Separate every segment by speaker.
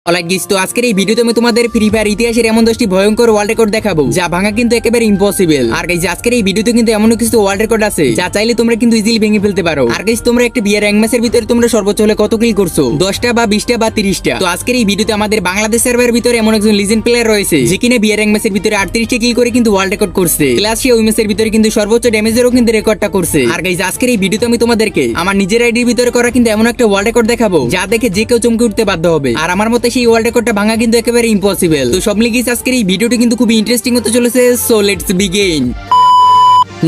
Speaker 1: তো আজকের এই ভিডিওতে আমি তোমাদের ফ্রি ফায়ার ইতিহাসের এমন 10টি ভয়ঙ্কর ওয়ার্ল্ড রেকর্ড দেখাবো যা ভাঙা কিন্তু একেবারে ইম্পসিবল। আর গাইস আজকের এই ভিডিওতে কিন্তু এমন কিছু ওয়ার্ল্ড রেকর্ড আছে যা চাইলে তোমরা কিন্তু ইজিলি ভেঙে ফেলতে পারো। আর গাইস তোমরা একটা বিয়ার র্যাঙ্ক ম্যাচের ভিতরে তোমরা সর্বোচ্চ হলে কত কিল করছো, 10টা বা 20টা বা 30টা। তো আজকের এই ভিডিওতে আমাদের বাংলাদেশ সার্ভারের ভিতরে এমন একজন লিজেন্ড প্লেয়ার রয়েছে যে কিনা বিয়ার র্যাঙ্ক ম্যাচের ভিতরে 38টা কিল করে কিন্তু ওয়ার্ল্ড রেকর্ড করছে, প্লাস সে ওই ম্যাচের ভিতরে কিন্তু সর্বোচ্চ ড্যামেজেরও কিন্তু রেকর্ডটা করছে। আর গাইস আজকের এই ভিডিওতে আমি তোমাদেরকে আমার নিজের আইডির ভিতরে করা কিন্তু এমন একটা ওয়ার্ল্ড রেকর্ড দেখাবো যা দেখে যে কেউ চমকে উঠতে বাধ্য হবে। আর আমার মতে সেই ওয়ার্ল্ড রেকর্ডটা ভাঙা কিন্তু একেবারে ইম্পসিবল। তো সব মিলিয়ে আজকের এই ভিডিওটি কিন্তু খুব ইন্টারেস্টিং হতে চলেছে, সো লেটস বিগিন।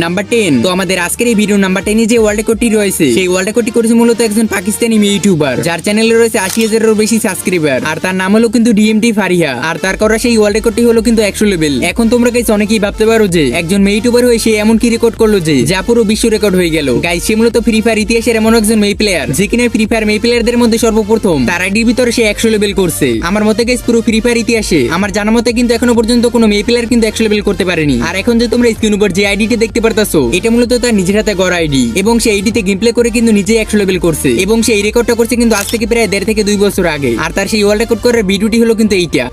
Speaker 1: নাম্বার 10। তো আমাদের আজকের এই ভিডিও নাম্বার 10 যে ওয়ার্ল্ড রেকর্ডটি রয়েছে সেই ওয়ার্ল্ড রেকর্ডটি করেছে মূলত একজন পাকিস্তানি ইউটিউবার যার চ্যানেলে রয়েছে 80,000-এরও বেশি সাবস্ক্রাইবার। আর তার নাম হলো কিন্তু ডিএমটি ফারিহা। আর তার করা সেই ওয়ার্ল্ড রেকর্ডটি হলো কিন্তু 100 লেভেল। এখন তোমরা গাইস অনেকেই ভাবতে পারো যে একজন ইউটিউবার হয়ে সে এমন কি রেকর্ড করলো যে যা পুরো বিশ্ব রেকর্ড হয়ে গেল। গাইস সে মূলত ফ্রি ফায়ার ইতিহাসের এমন একজন প্লেয়ার যে কিনা ফ্রি ফায়ার প্লেয়ারদের মধ্যে সর্বপ্রথম তার আইডির ভিতরে সে 100 লেভেল করছে। আমার মতে গাইস পুরো ফ্রি ফায়ার ইতিহাসে আমার জানা মতে কিন্তু এখনো পর্যন্ত কোনো প্লেয়ার কিন্তু 100 লেভেল করতে পারেনি। আর এখন যে তোমরা স্ক্রিন উপর যে আইডিটি দেখতে পারতাছো এটা মূলত তার নিজের হাতে গড়া আইডি এবং সেই আইডিতে গেম প্লে করে কিন্তু নিজে 100 লেভেল করছে এবং সেই রেকর্ডটা করছে কিন্তু আজ থেকে প্রায় 1.5 থেকে 2 বছর আগে। আর তার সেই ওয়ার্ল্ড রেকর্ড করার ভিডিওটি হলো কিন্তু এইটা।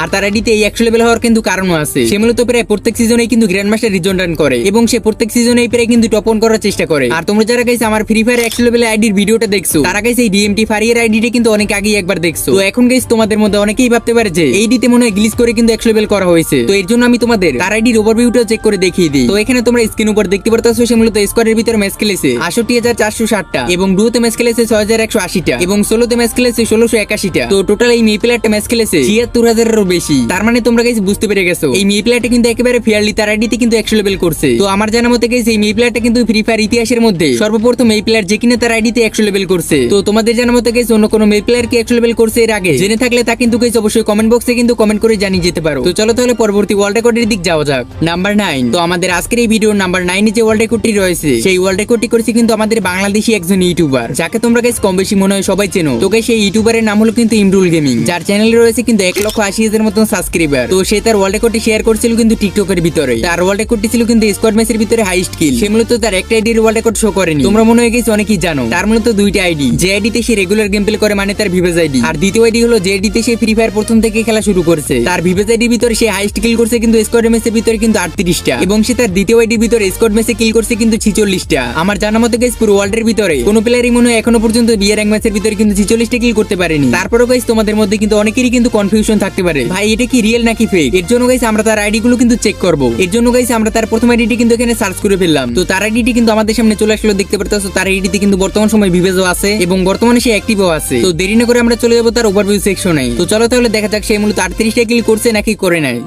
Speaker 1: আর তার আইডিতে এই 100 লেভেল হওয়ার কিন্তু কারণও আছে। সে মূলত প্রায় প্রত্যেক সিজনেই কিন্তু গ্র্যান্ড মাস্টার রিজন রান করে এবং সে প্রত্যেক সিজনেই প্রায় কিন্তু টপ 1 করার চেষ্টা করে। আর তোমরা যারা গাইস আমার ফ্রি ফায়ার 100 লেভেল আইডির ভিডিওটা দেখছো তারা গাইস এই ডিএমটি ফারিয়ার আইডিটা কিন্তু অনেক আগেই একবার দেখছো। তো এখন গাইস তোমাদের মধ্যে অনেকেই ভাবতে পারে যে এই ডিতে মনে হয় গ্লিচ করে কিন্তু 100 লেভেল করা হয়েছে। তো এর জন্য আমি তোমাদের তার আইডির ওভারভিউটা চেক করে দেখিয়ে দিই। তো এখানে তোমরা স্ক্রিন উপর দেখতে পারতাছো সে মূলত স্কোয়াডের ভিতরে ম্যাচ খেলেছে ৬৮,৪৬০টা এবং ডুওতে ম্যাচ খেলেছে ৬,১৮০টা এবং সোলোতে ম্যাচ খেলেছে ১৬৮১টা। তো টোটাল এই প্লেয়ারটা ম্যাচ খেলেছে ৭৬,০০০-এরও বেশি। তার মানে তোমরা গাইস বুঝতে পেরে গেছো এই প্লেয়ারটা কিন্তু একেবারে ফেয়ারলি তার আইডিতে কিন্তু 100 লেভেল করছে। তো আমার জানা মতে গাইস এই প্লেয়ারটা কিন্তু ফ্রি ফায়ার ইতিহাসের মধ্যে সর্বপ্রথম এই প্লেয়ার যে কিনা তার আইডিতে 100 লেভেল করছে। তো তোমাদের জানা মতে গাইস অন্য কোনো প্লেয়ার কি 100 লেভেল করছে এর আগে জেনে থাকলে তা কিন্তু গাইস অবশ্যই কমেন্ট বক্সে কিন্তু কমেন্ট করে জানিয়ে যেতে পারো। তো চলো তাহলে পরবর্তী ওয়ার্ল্ড রেকর্ডের দিক যাওয়া যাক। নাম্বার 9। তো আমাদের আজকের এই ভিডিওর নাম্বার 9 যে ওয়ার্ল্ড রেকর্ডটি রয়েছে সেই ওয়ার্ল্ড রেকর্ডটি করেছে কিন্তু আমাদের বাংলাদেশি একজন ইউটিউবার যাকে তোমরা গাইস কম বেশি মনে হয় সবাই চেনো। তো গাইস সেই ইউটিউবারের নাম হলো কিন্তু ইমরুল গেমিং যার চ্যানেলে রয়েছে কিন্তু 1,80,000 মতন সাবস্ক্রাইবার। তো সে তার ওয়ার্ল্ড রেকর্ডটি শেয়ার করছিল কিন্তু টিকটকের ভিতরে। তার ওয়ার্ল্ড রেকর্ডটি ছিল কিন্তু স্কোয়াড ম্যাচের ভিতরে হাইয়েস্ট কিল। সে মূলত তার একটা আইডির ওয়ার্ল্ড রেকর্ড শো করেনি। তোমরা মনে হয় গেছে অনেকেই জানো তার মূলত দুইটা আইডি, যে আইডিতে সে রেগুলার গেম প্লে করে মানে তার ভিভেজ আইডি, আর দ্বিতীয় আইডি হলো যে আইডিতে সে ফ্রি ফায়ার প্রথম থেকে খেলা শুরু করেছে। তার ভিভেজ আইডির ভিতরে সে হাইয়েস্ট কিল করছে কিন্তু স্কোয়াড ম্যাচের ভিতরে কিন্তু 38টা এবং সে তার দ্বিতীয় আইডির ভিতরে স্কোয়াড ম্যাচে কিল করছে কিন্তু 46টা। আমার জানা মতে গাইস পুরো ওয়ার্ল্ডের ভিতরে কোনো প্লেয়ারই মনে হয় এখনো পর্যন্ত বিয়ার র্যাঙ্ক ম্যাচের ভিতরে কিন্তু 46টা কিল করতে পারেনি। তারপরেও গাইস তোমাদের মধ্যে কিন্তু অনেকেরই কিন্তু কনফিউশন থাকতে পারে ভাই এটা কি রিয়েল নাকি ফেক। এর জন্য গাইস আমরা তার আইডি গুলো কিন্তু চেক করব। এর জন্য গাইস আমরা তার প্রথম আইডিটি কিন্তু এখানে সার্চ করে ফেললাম। তো তার আইডিটি কিন্তু আমাদের সামনে চলে আসলো, দেখতে পারতেছো তার আইডিতে কিন্তু বর্তমান সময় ভিভেজও আছে এবং বর্তমানে সে অ্যাক্টিভও আছে। তো দেরি না করে আমরা চলে যাব তার ওভারভিউ সেকশনে। তো চলো তাহলে দেখা যাক সে মূলত 38টা কিল করছে নাকি করে নাই।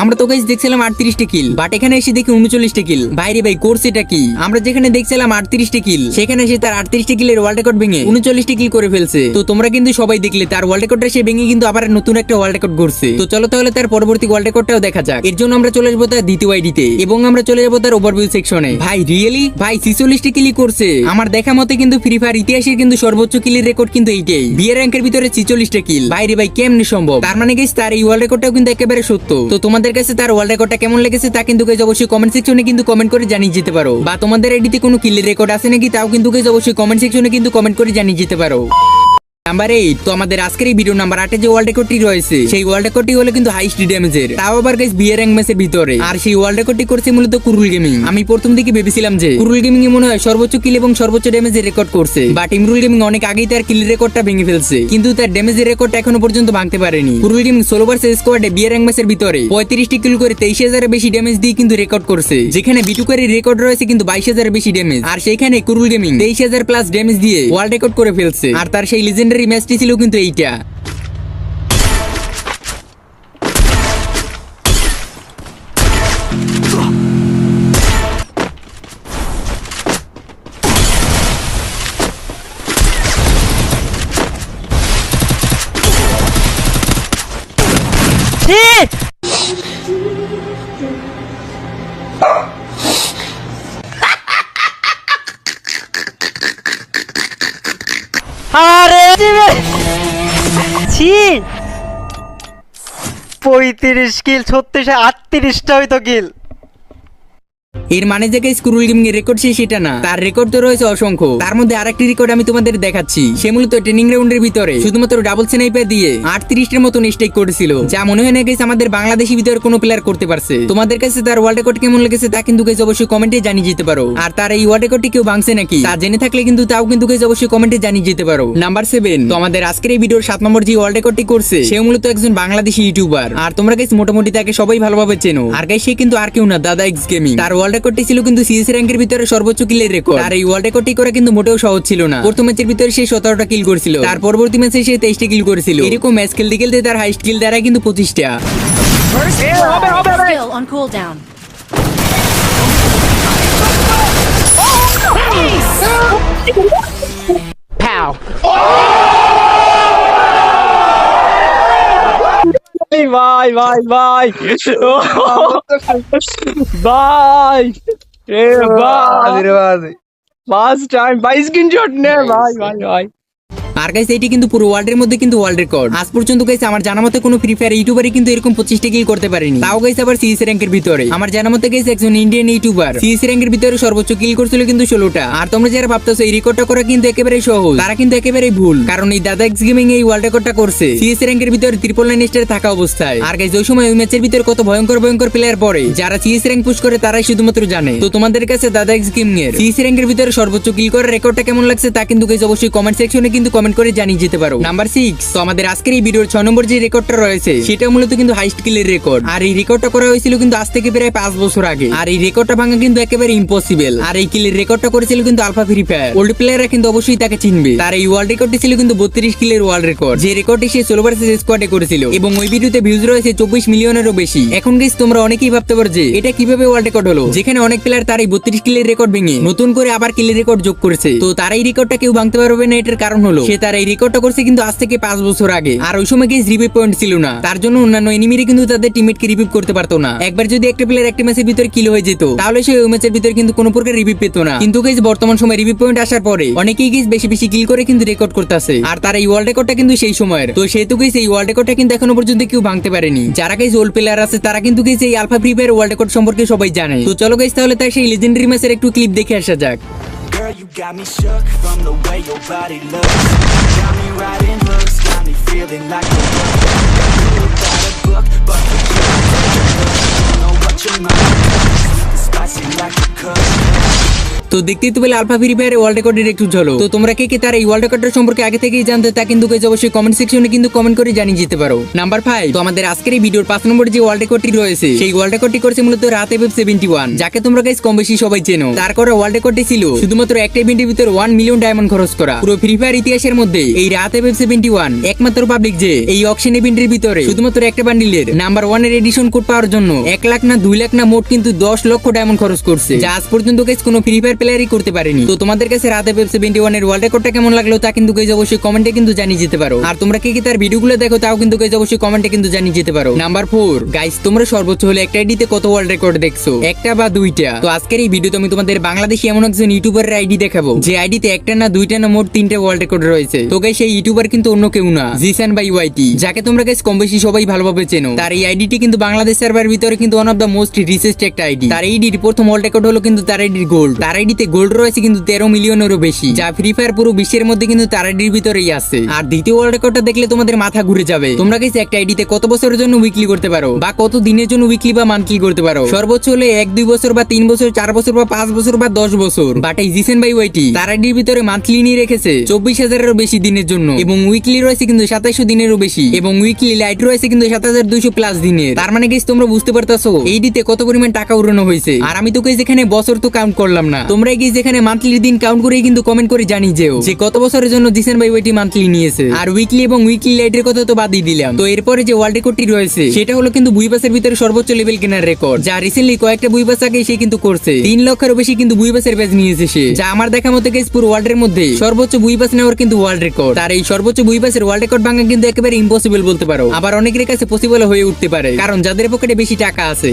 Speaker 1: আমরা তো গাইস দেখছিলাম 38টা কিল, বাট এখানে এসে দেখি 39টা কিল। বাইরে ভাই করছে এটা কি? আমরা যেখানে দেখছিলাম 38টা কিল সেখানে সে তার 38টা কিলের ওয়ার্ল্ড রেকর্ড ভেঙে 39টা কিল করে ফেলছে। তো তোমরা কিন্তু সবাই দেখলে তার ওয়ার্ল্ড রেকর্ডটা সে ভেঙে কিন্তু আবার নতুন একটা ওয়ার্ল্ড রেকর্ড করছে। তো চলো তাহলে তার পরবর্তী ওয়ার্ল্ড রেকর্ডটাও দেখা যাক। এর জন্য আমরা চলে আসবো তার দ্বিতীয় আইডিতে এবং আমরা চলে যাবো তার ওভারভিউ সেকশনে। ভাই রিয়েলি ভাই 46টা কিলই করছে। আমার দেখা মতে কিন্তু ফ্রি ফায়ার ইতিহাসের কিন্তু সর্বোচ্চ কিলের রেকর্ড কিন্তু এইটাই, বিয়ার র্যাঙ্কের ভিতরে 46টা কিল। বাইরে ভাই কেমনে সম্ভব? তার মানে গাইস তার এই ওয়ার্ল্ড রেকর্ডটাও কিন্তু একেবারে সত্য। তো তোমাদের কাছে তার ওয়ার্ল্ড রেকর্ডটা কেমন লেগেছে তা কিন্তু গাইস অবশ্যই কমেন্ট সেকশনে কিন্তু কমেন্ট করে জানিয়ে যেতে পারো, বা তোমাদের আইডিতে কোনো কিলের রেকর্ড আছে নাকি তাও কিন্তু গাইস অবশ্যই কমেন্ট সেকশনে কিন্তু কমেন্ট করে জানিয়ে যেতে পারো। নাম্বার 8। তো আমাদের আজকের এই ভিডিও নাম্বার 8 যে ওয়ার্ল্ড রেকর্ডটি রয়েছে সেই ওয়ার্ল্ড রেকর্ডটি হলো কিন্তু হাইয়েস্ট ড্যামেজের, তাও আবার গাইস বিয়ার র্যাঙ্ক ম্যাচের ভিতরে। আর সেই ওয়ার্ল্ড রেকর্ডটি করছে মূলত কুরুল গেমিং। আমি প্রথম দিকে ভেবেছিলাম যে কুরুল গেমিং এ মনে হয় সর্বোচ্চ কিল এবং সর্বোচ্চ ড্যামেজের রেকর্ড করছে, বাট ইমরুল গেমিং অনেক আগেই তার কিল রেকর্ডটা ভেঙে ফেলছে কিন্তু তার ড্যামেজের রেকর্ডটা এখনো পর্যন্ত ভাঙতে পারেনি। কুরুল গেমিং সোলো ভার্সেস স্কোয়াডে বিয়ার র্যাঙ্ক ম্যাচের ভিতরে 35টি কিল করে 23,000-এর বেশি ড্যামেজ দিয়ে কিন্তু রেকর্ড করছে, যেখানে বিটুকারের রেকর্ড রয়েছে কিন্তু 22,000-এর বেশি ড্যামেজ। আর সেইখানে কুরুল গেমিং 23,000 প্লাস ড্যামেজ দিয়ে ওয়ার্ল্ড রেকর্ড করে ফেলছে। আর তার সেই লিজেন্ডারি ম্যাচটি ছিল কিন্তু এইটা।
Speaker 2: আরে ছি 35 কিল 36 38টা হইতো কিল।
Speaker 1: এর মানে যে স্ক্রুল গেমিং এর রেকর্ড সেটা না, তার রেকর্ড তো রয়েছে অসংখ্য। তার মধ্যে আরেকটি রেকর্ড আমি তোমাদের দেখাচ্ছি। সে মূলত ট্রেনিং রাউন্ডের ভিতরে শুধুমাত্র ডাবল স্নাইপার দিয়ে 38টার মতো স্ট্রাইক করেছিল, যা মনে হয় না গাইস আমাদের বাংলাদেশি ভিতরে কোনো প্লেয়ার করতে পারছে। তোমাদের কাছে তার ওয়ার্ল্ড রেকর্ড কেমন লেগেছে তা কিন্তু গাইস অবশ্যই কমেন্টে জানিয়ে যেতে পারো। আর তার এই ওয়ার্ল্ড রেকর্ডটি কেউ ভাঙছে নাকি তা জেনে থাকলে কিন্তু তাও কিন্তু গাইস অবশ্যই কমেন্টে জানিয়ে যেতে পারো। নাম্বার 7, তো আমাদের আজকের এই ভিডিওর 7 নম্বর যে ওয়ার্ল্ড রেকর্ডটি করছে সে মূলত একজন বাংলাদেশি ইউটিউবার। আর তোমরা গাইস মোটামুটি তাকে সবাই ভালোভাবে চেনো। আর গাইস সে কিন্তু আর কেউ না, দাদা এক্স গেমিং। তার ওয়ার্ল্ড রেকর্ডটি ছিল কিন্তু সিএস র্যাঙ্কের ভিতরে সর্বোচ্চ কিলের রেকর্ড। আর এই ওয়ার্ল্ড রেকর্ডটি করা কিন্তু মোটেও সহজ ছিল না। প্রথম ম্যাচের ভিতরে সে 17টা কিল করেছিল, তার পরবর্তী ম্যাচে সে 23টা কিল করেছিল। এরকম ম্যাচ খেলতে খেলতে তার হাইস্ট কিল দ্বারা কিন্তু 25টা।
Speaker 3: Still on cooldown.
Speaker 2: ভাই ভাই ভাই ভাই এ ভাই ফার্স্ট টাইম 22 স্ক্রিনশট নে ভাই ভাই ভাই।
Speaker 1: আর গাইস এটি কিন্তু পুরো ওয়ার্ল্ডের মধ্যে কিন্তু ওয়ার্ল্ড রেকর্ড। আজ পর্যন্ত গাইস আমার জানা মতে কোনো ফ্রি ফায়ার ইউটিউবারই কিন্তু এরকম 25টা কিল করতে পারেনি, তাও গাইস আবার সিএস র্যাঙ্কের ভিতরে। আমার জানা মতে গাইস একজন ইন্ডিয়ান ইউটিউবার সিএস র্যাঙ্কের ভিতরে সর্বোচ্চ কিল করছিল কিন্তু 16টা। আর তোমরা যারা ভাবতেছো এই রেকর্ডটা করা কিন্তু একেবারে সহজ, তারা কিন্তু একেবারে ভুল। কারণ এই দাদা এক্স গেমিং এই ওয়ার্ল্ড রেকর্ডটা করছে সিএস র্যাঙ্কের ভিতরে 999 স্টার থাকা অবস্থায়। আর গাইস ওই সময় ওই ম্যাচের ভিতরে কত ভয়ঙ্কর ভয়ঙ্কর প্লেয়ার পড়ে, যারা সিএস র্যাঙ্ক পুশ করে তারাই শুধুমাত্র জানে। তো তোমাদের কাছে দাদা এক্স গেমিং এর সিএস র্যাঙ্কের ভিতরে সর্বোচ্চ কিল করার রেকর্ডটা কেমন লাগছে তা কিন্তু গাইস অবশ্যই কমেন্ট সেকশনে কিন্তু কমেন্ট করে জানিয়ে যেতে পারো। নাম্বার 6, তো আমাদের আজকের এই ভিডিওর 6 নম্বর যে রেকর্ডটা রয়েছে সেটা মূলত কিন্তু হাইস্ট কিলের রেকর্ড। আর এই রেকর্ডটা করা হয়েছিল কিন্তু আজ থেকে প্রায় 5 বছর আগে। আর এই রেকর্ডটা ভাঙা কিন্তু একেবারে ইম্পসিবল। আর এই কিলের রেকর্ডটা করেছিল কিন্তু আলফা ফ্রি ফায়ার। ওল্ড প্লেয়াররা কিন্তু অবশ্যই তাকে চিনবে। তার এই ওয়ার্ল্ড রেকর্ডটি ছিল কিন্তু 32 কিলের ওয়ার্ল্ড রেকর্ড, যে রেকর্ডটি সে সোলো ভার্সেস স্কোয়াডে করেছিল। এবং ওই ভিডিওতে ভিউজ রয়েছে 24 মিলিয়নেরও বেশি। এখন গাইস তোমরা অনেকেই ভাবতে পারো যে এটা কিভাবে ওয়ার্ল্ড রেকর্ড হলো, যেখানে অনেক প্লেয়ার তার এই 32 কিলের রেকর্ড ভেঙে নতুন করে আবার কিলের রেকর্ড যোগ করেছে। তো তার এই রেকর্ডটা কেউ ভাঙতে পারবে না, এটার কারণ হলো সে তার এই রেকর্ডটা করছে কিন্তু আজ থেকে 5 বছর আগে। আর ওই সময় গাইস রিভাইভ পয়েন্ট ছিল না, তার জন্য অন্যান্য এনিমিরা কিন্তু তাদের টিমমেটকে রিভাইভ করতে পারতো না। একবার যদি একটা প্লেয়ার একটা ম্যাচের ভিতরে কিল হয়ে যেত তাহলে সে ওই ম্যাচের ভিতরে কিন্তু কোনো প্রকার রিভাইভ পেত না। কিন্তু গাইস বর্তমান সময় রিভাইভ পয়েন্ট আসার পরে অনেকেই গাইস বেশি বেশি কিল করে কিন্তু রেকর্ড করতেছে। আর তার এই ওয়ার্ল্ড রেকর্ডটা কিন্তু সেই সময়ের। তো সেহেতু গাইস এই ওয়ার্ল্ড রেকর্ডটা কিন্তু এখনো পর্যন্ত কেউ ভাঙতে পারেনি। যারা গাইস ওল্ড প্লেয়ার আছে তারা কিন্তু গাইস এই Alpha Free Fire world record সম্পর্কে সবাই জানে। তো চলো গাইস তাহলে তাই সেই লেজেন্ডারি ম্যাচের একটু ক্লিপ দেখে আসা যাক।
Speaker 4: Girl, you got me shook from the way your body looks. Got me riding hooks, got me feeling like a book. You got a book, but you don't know what your mind does. Spicy like a cook.
Speaker 1: তো দেখতেই তো পেলে alpha Free Fire world রেকর্ডের একটু ঝলক। তো তোমরা কে কে তার এই ওয়ার্ল্ড রেকর্ডের সম্পর্কে আগে থেকেই জানতে তা কিন্তু গাইস অবশ্যই কমেন্ট সেকশনে কিন্তু কমেন্ট করে জানিয়ে যেতে পারো। নাম্বার 5, তো আমাদের আজকের এই ভিডিওর 5 নম্বর যে ওয়ার্ল্ড রেকর্ডটি রয়েছে সেই ওয়ার্ল্ড রেকর্ডটি করেছে মূলত রাত এফএফ 71, যাকে তোমরা গাইস কম বেশি সবাই চেনো। তার করা ওয়ার্ল্ড রেকর্ডটি ছিল শুধুমাত্র একটা ইভেন্টের ভিতর 1 মিলিয়ন ডায়মন্ড খরচ করা। পুরো ফ্রি ফায়ার ইতিহাসের মধ্যে এই রাত এফএফ 71 একমাত্র পাবলিক যে এই অকশন ইভেন্টের ভিতরে শুধুমাত্র একটা বান্ডিলের নাম্বার 1 এর এডিশন কোড পাওয়ার জন্য 1 লাখ না 2 লাখ না মোট কিন্তু 10 লক্ষ ডায়মন্ড খরচ করছে, যা আজ পর্যন্ত গাইস কোনো ফ্রি ফায়ার প্লেয়ারই করতে পারেনি। তো তোমাদের কাছে রাত এফএফ 71 এর ওয়ার্ল্ড রেকর্ডটা কেমন লাগলো তা কিন্তু গাইস অবশ্যই কমেন্টে কিন্তু জানিয়ে যেতে পারো। আর তোমরা কে কে তার ভিডিওগুলো দেখো তাও কিন্তু গাইস অবশ্যই কমেন্টে কিন্তু জানিয়ে যেতে পারো। নাম্বার 4, গাইস তোমরা সর্বোচ্চ হলে একটা আইডিতে কত ওয়ার্ল্ড রেকর্ড দেখছো, একটা বা দুইটা? তো আজকের এই ভিডিওতে আমি তোমাদের বাংলাদেশি এমন একজন ইউটিউবারের আইডি দেখাবো যে আইডিতে একটা না দুইটা না মোট 3টে ওয়ার্ল্ড রেকর্ড রয়েছে। তো গাইস সেই ইউটিউবার কিন্তু অন্য কেউ না, জিসান বাই ওয়াইটি, যাকে তোমরা গাইস কম বেশি সবাই ভালোভাবে চেনো। তার এই আইডিটি কিন্তু বাংলাদেশ সার্ভারের ভিতরে কিন্তু one of the most richest একটা আইডি। তার আইডির প্রথম ওয়ার্ল্ড রেকর্ড হলো কিন্তু তার আইডির গোল্ড। তার আইডিতে গোল্ড রয়েছে কিন্তু 13 মিলিয়নেরও বেশি, যা ফ্রি ফায়ার পুরো বিশ্বের মধ্যে কিন্তু তার আইডির ভিতরেই আছে। আর দ্বিতীয় ওয়ার্ল্ড রেকর্ডটা দেখলে তোমাদের মাথা ঘুরে যাবে। তোমরা গাইস একটা আইডিতে কত বছরের জন্য উইকলি করতে পারো বা কত দিনের জন্য উইকলি বা মান্থলি করতে পারো? সর্বোচ্চ হলে 1-2 বছর বা 3 বছর 4 বছর বা 5 বছর বা 10 বছর। বাট এই জিসেন বাই ওয়াইটি তার আইডির ভিতরে মান্থলি নিয়ে রেখেছে 24,000-এরও বেশি দিনের জন্য, এবং উইকলি রয়েছে কিন্তু 2700 দিনেরও বেশি, এবং উইকলি লাইট রয়েছে কিন্তু 7200 প্লাস দিনের। তার মানে গাইস তোমরা বুঝতে পারতাছো এই দিতে কত পরিমাণ টাকা উড়ানো হয়েছে। আর আমি তো গাইস এখানে বছর তো কাউন্ট করলাম না, তোমরা গাইস এখানে মান্থলি দিন কাউন্ট করেই কিন্তু কমেন্ট করে জানিয়ে যেও যে কত বছরের জন্য জিসেন বাই ওয়াইটি মান্থলি নিয়েছে। আর উইকলি এবং উইকলি লাইটের কথা তো বাদই দিলাম। তো এরপরে যে ওয়ার্ল্ড রেকর্ডটি রয়েছে সেটা হলো কিন্তু বুই পাসের ভিতরে সর্বোচ্চ লেভেল কেনার রেকর্ড, যা রিসেন্টলি কয়েকটা বুই পাস আগে সে কিন্তু করছে। 3 লক্ষেরও বেশি কিন্তু বুই পাসের ব্যাচ নিয়েছে সে, যা আমার দেখা মতে গাইস পুরো ওয়ার্ল্ডের মধ্যে সর্বোচ্চ বুই পাস নেওয়ার কিন্তু ওয়ার্ল্ড রেকর্ড। তার এই সর্বোচ্চ বুই পাসের ওয়ার্ল্ড রেকর্ড ভাঙা কিন্তু একেবারে ইম্পসিবল বলতে পারো, আবার অনেকের কাছে পসিবল হয়ে উঠতে পারে, কারণ যাদের পকেটে বেশি টাকা আছে।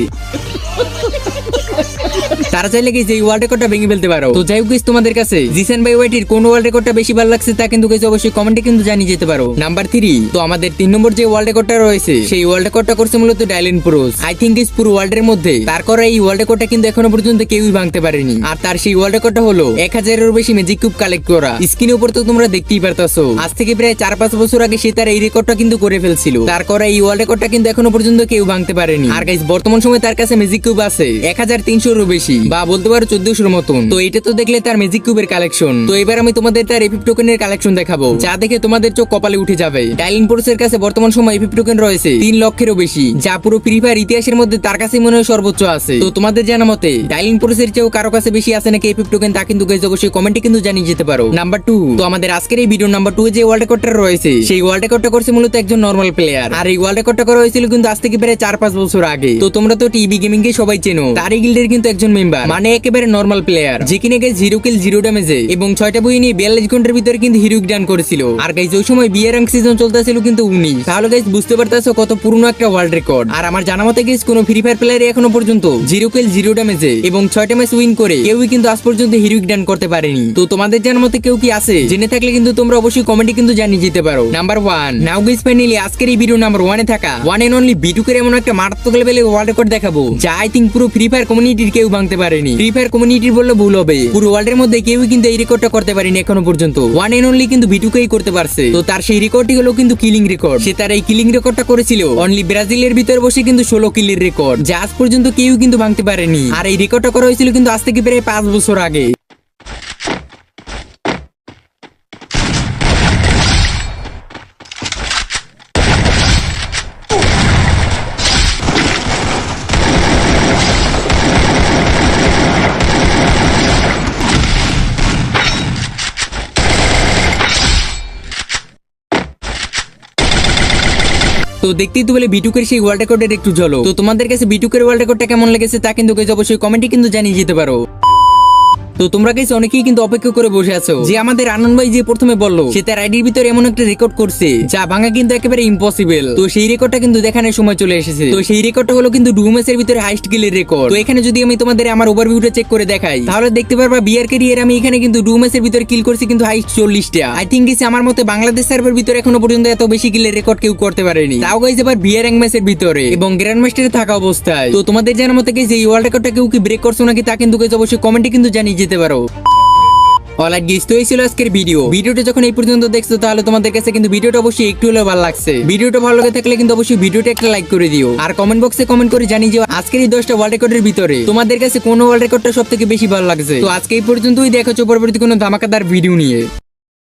Speaker 1: তারা চাইলে কি যে ওয়ার্ল্ড রেকর্ডটা ভেঙে ফেলতে পারো। তো যাই হোক guys, তোমাদের কাছে জিসান ভাই ওয়াইটির কোন ওয়ার্ল্ড রেকর্ডটা বেশি ভালো লাগছে তা কিন্তু guys অবশ্যই কমেন্টে কিন্তু জানিয়ে যেতে পারো। নাম্বার 3, তো আমাদের 3 নম্বর যে ওয়ার্ল্ড রেকর্ডটা রয়েছে সেই ওয়ার্ল্ড রেকর্ডটা করছে মূলত ডাইলেন প্রোস। আই থিংক ইস পুরো ওয়ার্ল্ডের মধ্যে তার করা এই ওয়ার্ল্ড রেকর্ডটা কিন্তু এখনো পর্যন্ত কেউই ভাঙতে পারেনি। আর তার সেই ওয়ার্ল্ড রেকর্ডটা হলো 1000-এরও বেশি ম্যাজিক কিউব কালেক্ট করা। স্ক্রিনের উপর তো তোমরা দেখতেই পারতাছো, আজ থেকে প্রায় 4-5 বছর আগে সে তার এই রেকর্ডটা কিন্তু করে ফেলছিল। তার করা এই ওয়ার্ল্ড রেকর্ডটা কিন্তু এখনো পর্যন্ত কেউ ভাঙতে পারেনি। আর গাইস বর্তমান সময়ে তার কাছে ম্যাজিক কিউব আছে 1300-এরও বেশি, বা বলতে পারো 1400-এর মতন। তো এটা তো দেখলে তার ম্যাজিক কিউবের কালেকশন। তো এবার আমি তোমাদের তার এপিপ টোকেনের কালেকশন দেখাবো, যা দেখে তোমাদের চোখ কপালে উঠে যাবে। ডাইলেন প্রোসের কাছে বর্তমান সময় এপিপ টোকেন রয়েছে 3 লক্ষেরও বেশি, যা পুরো ফ্রি ফায়ার ইতিহাসের মধ্যে তার কাছে মনে হয় সর্বোচ্চ আছে। তো তোমাদের জানা মতে ডাইলেন প্রোসের চেয়েও কারো কাছে বেশি আছে নাকি এপিপ টোকেন তা কিন্তু গাইস অবশ্যই কমেন্টে কিন্তু জানিয়ে যেতে পারো। নাম্বার 2, তো আমাদের আজকের এই ভিডিও নাম্বার 2 যে ওয়ার্ল্ড রেকর্ডটা রয়েছে সেই ওয়ার্ল্ড রেকর্ডটা করছে মূলত একজন নরমাল প্লেয়ার। আর এই ওয়ার্ল্ড রেকর্ডটা করা হয়েছিল কিন্তু আজ থেকে প্রায় 4-5 বছর আগে। তো তোমরা তো টিভি গেমিং কে সবাই চেনো, তার এই গিল্ডের কিন্তু একজন মেম্বার, মানে একেবারে নরমাল প্লেয়ার, যে কিনা গাইস 0 কিল 0 ড্যামেজে এবং 6টা বই নিয়ে 42 ঘন্টার ভিতরে কিন্তু হিরোইক ডান করেছিল। আর গাইস ওই সময় বিয়ার র্যাঙ্ক সিজন চলতেছিল কিন্তু 19। তাহলে গাইস বুঝতে পারতাছো কত পুরনো একটা ওয়ার্ল্ড রেকর্ড। আর আমার জানা মতে গাইস কোনো ফ্রি ফায়ার প্লেয়ার এখনো পর্যন্ত 0 কিল 0 ড্যামেজে এবং 6টা ম্যাচ উইন করে কেউই কিন্তু আজ পর্যন্ত হিরোইক ডান করতে পারেনি। তো তোমাদের জানার মতে কেউ কি আছে? জেনে থাকলে কিন্তু তোমরা অবশ্যই কমেন্টে কিন্তু জানিয়ে যেতে পারো। নাম্বার 1, নাও গাইস ফাইনালি আজকের এই ভিডিও নাম্বার 1 এ থাকা ওয়ান এন্ড অনলি বিটুকের এমন একটা মারাত্মক লেভেলের ওয়ার্ল্ড রেকর্ড দেখাবো, যা আই থিংক পুরো ফ্রি ফায়ার কমিউনিটির কেউ ভাঙতে পারেনি। ফ্রি ফায়ার কমিউনিটির বললে ভুল হবে, পুরো ওয়ার্ল্ডের মধ্যে কেউই কিন্তু এই রেকর্ডটা করতে পারেনি এখনো পর্যন্ত। ওয়ান এন্ড অনলি কিন্তু বিটুকেই করতে পারছে। তো তার সেই রেকর্ডটি হলো কিন্তু কিলিং রেকর্ড। সে তার এই কিলিং রেকর্ডটা করেছিল অনলি ব্রাজিলের ভিতরে বসে কিন্তু 16 কিলের রেকর্ড, যা আজ পর্যন্ত কেউ কিন্তু ভাঙতে পারেনি। আর এই রেকর্ডটা করা হয়েছিল কিন্তু আজ থেকে প্রায় 5 বছর আগে। তো দেখতেই তো বলে বিটুকের সেই ওয়ার্ল্ড রেকর্ডের একটু ঝলক। তো তোমাদের কাছে বিটুকের ওয়ার্ল্ড রেকর্ডটা কেমন লেগেছে তা কিন্তু গাইস অবশ্যই কমেন্টে কিন্তু জানিয়ে যেতে পারো। তো তোমরা গাইস অনেকেই কিন্তু অপেক্ষা করে বসে আছো যে আমাদের আনন্দ ভাই যে প্রথমে বললো সে তার আইডির ভিতরে এমন একটা রেকর্ড করছে যা ভাঙা কিন্তু একেবারে ইম্পসিবল। তো সেই রেকর্ডটা কিন্তু দেখানোর সময় চলে এসেছে। তো সেই রেকর্ডটা হলো কিন্তু ডুমেসের ভিতরে হাইস্ট কিলের রেকর্ড। তো এখানে যদি আমি তোমাদের আমার ওভারভিউটা চেক করে দেখাই তাহলে দেখতে পারবা বিয়ার ক্যারিয়ার আমি এখানে কিন্তু ডুমেসের ভিতরে কিল করছি কিন্তু হাইস্ট 40টা। আই থিংক গেছে আমার মতে বাংলাদেশ সার্ভের ভিতরে এখনো পর্যন্ত এত বেশি কিলের রেকর্ড কেউ করতে পারেনি, তাও গাইস এবার বিয়ার র্যাঙ্ক ম্যাচের ভিতরে এবং গ্র্যান্ড মাস্টারে থাকা অবস্থায়। তো তোমাদের জানার মতে গাইস এই ওয়ার্ল্ড রেকর্ডটা কেউ কি ব্রেক করছো নাকি তা কিন্তু গাইস অবশ্যই কমেন্টে কিন্তু জানিয়ে যেতে পারো। অলরাইট গাইস, তো এই ছিল আজকের ভিডিওটা যখন এই পর্যন্ত দেখছো তাহলে তোমাদের কাছে কিন্তু ভিডিওটা অবশ্যই একটু হলেও ভালো লাগছে। ভিডিওটা ভালো লাগে থাকলে কিন্তু অবশ্যই ভিডিওটা একটা লাইক করে দিও। আর কমেন্ট বক্সে কমেন্ট করে জানিয়ে যে আজকের এই 10টা ওয়ার্ল্ড রেকর্ডের ভিতরে তোমাদের কাছে কোন ওয়ার্ল্ড রেকর্ডটা সবথেকে বেশি ভালো লাগছে। তো আজকে এই পর্যন্তই, দেখা হচ্ছে পরবর্তী কোনো ধামাকাদার ভিডিও নিয়ে।